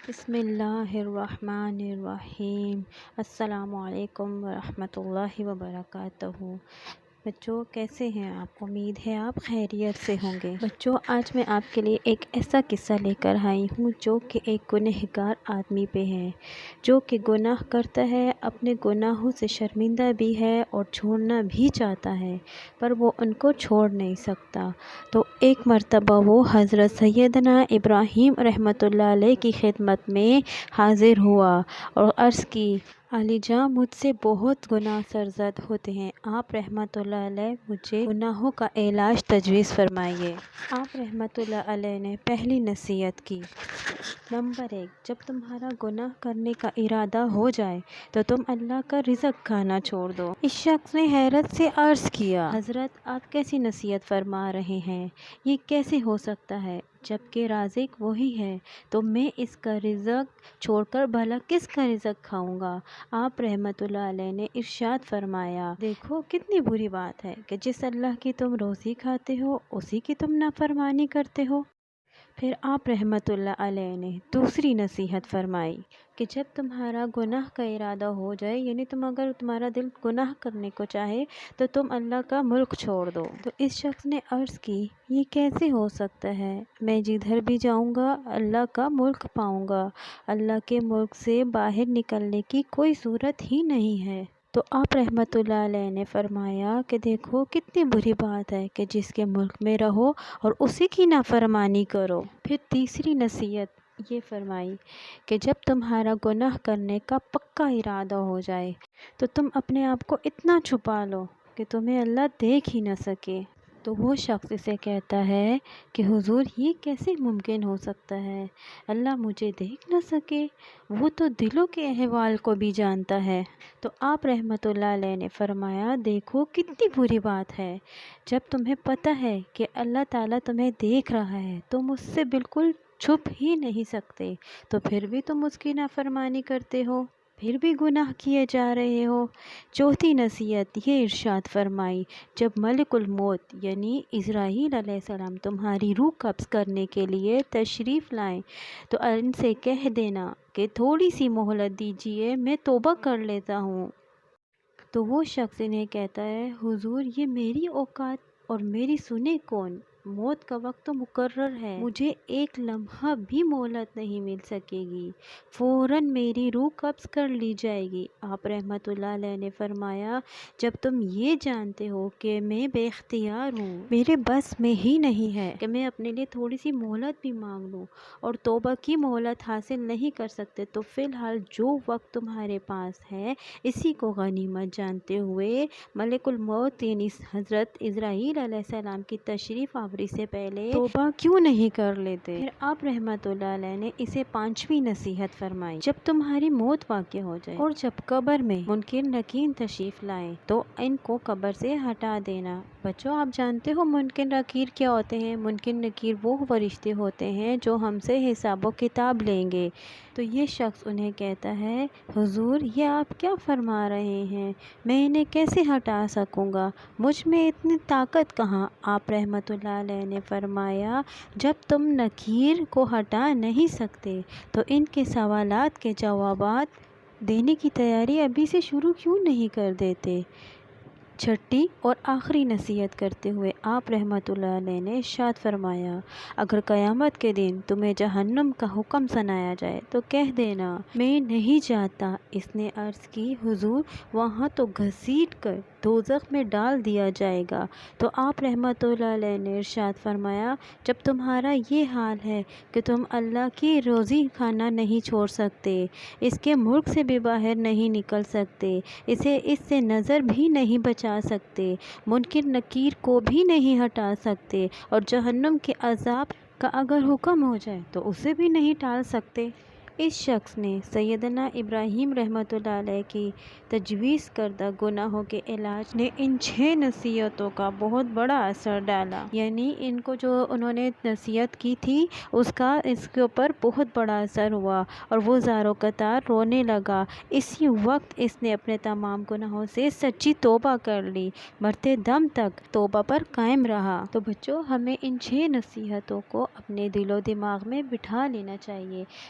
بسم اللہ الرحمن الرحیم۔ السلام علیکم ورحمۃ اللہ وبرکاتہ۔ بچوں کیسے ہیں آپ؟ امید ہے آپ خیریت سے ہوں گے۔ بچوں آج میں آپ کے لیے ایک ایسا قصہ لے کر آئی ہوں جو کہ ایک گنہگار آدمی پہ ہے، جو کہ گناہ کرتا ہے، اپنے گناہوں سے شرمندہ بھی ہے اور چھوڑنا بھی چاہتا ہے، پر وہ ان کو چھوڑ نہیں سکتا۔ تو ایک مرتبہ وہ حضرت سیدنا ابراہیم رحمۃ اللہ علیہ کی خدمت میں حاضر ہوا اور عرض کی، عالی جاں مجھ سے بہت گناہ سرزد ہوتے ہیں، آپ رحمۃ اللہ علیہ مجھے گناہوں کا علاج تجویز فرمائیے۔ آپ رحمۃ اللہ علیہ نے پہلی نصیحت کی، نمبر 1، جب تمہارا گناہ کرنے کا ارادہ ہو جائے تو تم اللہ کا رزق کھانا چھوڑ دو۔ اس شخص نے حیرت سے عرض کیا، حضرت آپ کیسی نصیحت فرما رہے ہیں؟ یہ کیسے ہو سکتا ہے؟ جبکہ رازق وہی ہے تو میں اس کا رزق چھوڑ کر بھلا کس کا رزق کھاؤں گا؟ آپ رحمۃ اللہ علیہ نے ارشاد فرمایا، دیکھو کتنی بری بات ہے کہ جس اللہ کی تم روزی کھاتے ہو اسی کی تم نافرمانی کرتے ہو۔ پھر آپ رحمۃ اللہ علیہ نے دوسری نصیحت فرمائی کہ جب تمہارا گناہ کا ارادہ ہو جائے، یعنی تمہارا دل گناہ کرنے کو چاہے تو تم اللہ کا ملک چھوڑ دو۔ تو اس شخص نے عرض کی، یہ کیسے ہو سکتا ہے؟ میں جدھر بھی جاؤں گا اللہ کا ملک پاؤں گا، اللہ کے ملک سے باہر نکلنے کی کوئی صورت ہی نہیں ہے۔ تو آپ رحمۃ اللہ علیہ نے فرمایا کہ دیکھو کتنی بری بات ہے کہ جس کے ملک میں رہو اور اسی کی نافرمانی کرو۔ پھر تیسری نصیحت یہ فرمائی کہ جب تمہارا گناہ کرنے کا پکا ارادہ ہو جائے تو تم اپنے آپ کو اتنا چھپا لو کہ تمہیں اللہ دیکھ ہی نہ سکے۔ تو وہ شخص اسے کہتا ہے کہ حضور یہ کیسے ممکن ہو سکتا ہے؟ اللہ مجھے دیکھ نہ سکے؟ وہ تو دلوں کے احوال کو بھی جانتا ہے۔ تو آپ رحمۃ اللہ علیہ نے فرمایا، دیکھو کتنی بری بات ہے، جب تمہیں پتہ ہے کہ اللہ تعالیٰ تمہیں دیکھ رہا ہے تم اس سے بالکل چھپ ہی نہیں سکتے، تو پھر بھی تم اس کی نافرمانی کرتے ہو، پھر بھی گناہ کیے جا رہے ہو۔ چوتھی نصیحت یہ ارشاد فرمائی، جب ملک الموت یعنی عزرائیل علیہ السلام تمہاری روح قبض کرنے کے لیے تشریف لائیں تو ان سے کہہ دینا کہ تھوڑی سی مہلت دیجیے، میں توبہ کر لیتا ہوں۔ تو وہ شخص انہیں کہتا ہے، حضور یہ میری اوقات اور میری سنے کون؟ موت کا وقت تو مقرر ہے، مجھے ایک لمحہ بھی مہلت نہیں مل سکے گی، فوراً میری روح قبض کر لی جائے گی۔ آپ رحمۃ اللہ علیہ نے فرمایا، جب تم یہ جانتے ہو کہ میں بے اختیار ہوں، میرے بس میں ہی نہیں ہے کہ میں اپنے لیے تھوڑی سی مہلت بھی مانگ لوں اور توبہ کی مہلت حاصل نہیں کر سکتے، تو فی الحال جو وقت تمہارے پاس ہے اسی کو غنیمت جانتے ہوئے ملک الموت یعنی حضرت عزرائیل علیہ السلام کی تشریف آوری سے پہلے توبہ کیوں نہیں کر لیتے؟ پھر آپ رحمۃ اللہ علیہ نے اسے پانچویں نصیحت فرمائی، جب تمہاری موت واقع ہو جائے اور جب قبر میں منکر نکیر تشریف لائیں تو ان کو قبر سے ہٹا دینا۔ بچوں آپ جانتے ہو منکر نکیر کیا ہوتے ہیں؟ منکر نکیر وہ فرشتے ہوتے ہیں جو ہم سے حساب و کتاب لیں گے۔ تو یہ شخص انہیں کہتا ہے، حضور یہ آپ کیا فرما رہے ہیں؟ میں انہیں کیسے ہٹا سکوں گا؟ مجھ میں اتنی طاقت کہاں؟ آپ رحمۃ اللہ علیہ نے فرمایا، جب تم نکیر کو ہٹا نہیں سکتے تو ان کے سوالات کے جوابات دینے کی تیاری ابھی سے شروع کیوں نہیں کر دیتے؟ چھٹی اور آخری نصیحت کرتے ہوئے آپ رحمۃ اللہ علیہ نے ارشاد فرمایا، اگر قیامت کے دن تمہیں جہنم کا حکم سنایا جائے تو کہہ دینا میں نہیں جاتا۔ اس نے عرض کی، حضور وہاں تو گھسیٹ کر دوزخ میں ڈال دیا جائے گا۔ تو آپ رحمۃ اللہ علیہ نے ارشاد فرمایا، جب تمہارا یہ حال ہے کہ تم اللہ کی روزی کھانا نہیں چھوڑ سکتے، اس کے ملک سے بھی باہر نہیں نکل سکتے، اسے اس سے نظر بھی نہیں بچا سکتے، منکر نکیر کو بھی نہیں ہٹا سکتے، اور جہنم کے عذاب کا اگر حکم ہو جائے تو اسے بھی نہیں ٹال سکتے۔ اس شخص نے سیدنا ابراہیم رحمۃ اللہ علیہ کی تجویز کردہ گناہوں کے علاج نے ان 6 نصیحتوں کا بہت بڑا اثر ڈالا، یعنی ان کو جو انہوں نے نصیحت کی تھی اس کے اوپر بہت بڑا اثر ہوا اور وہ زاروں قطار رونے لگا۔ اسی وقت اس نے اپنے تمام گناہوں سے سچی توبہ کر لی، مرتے دم تک توبہ پر قائم رہا۔ تو بچوں ہمیں ان 6 نصیحتوں کو اپنے دل و دماغ میں بٹھا لینا چاہیے۔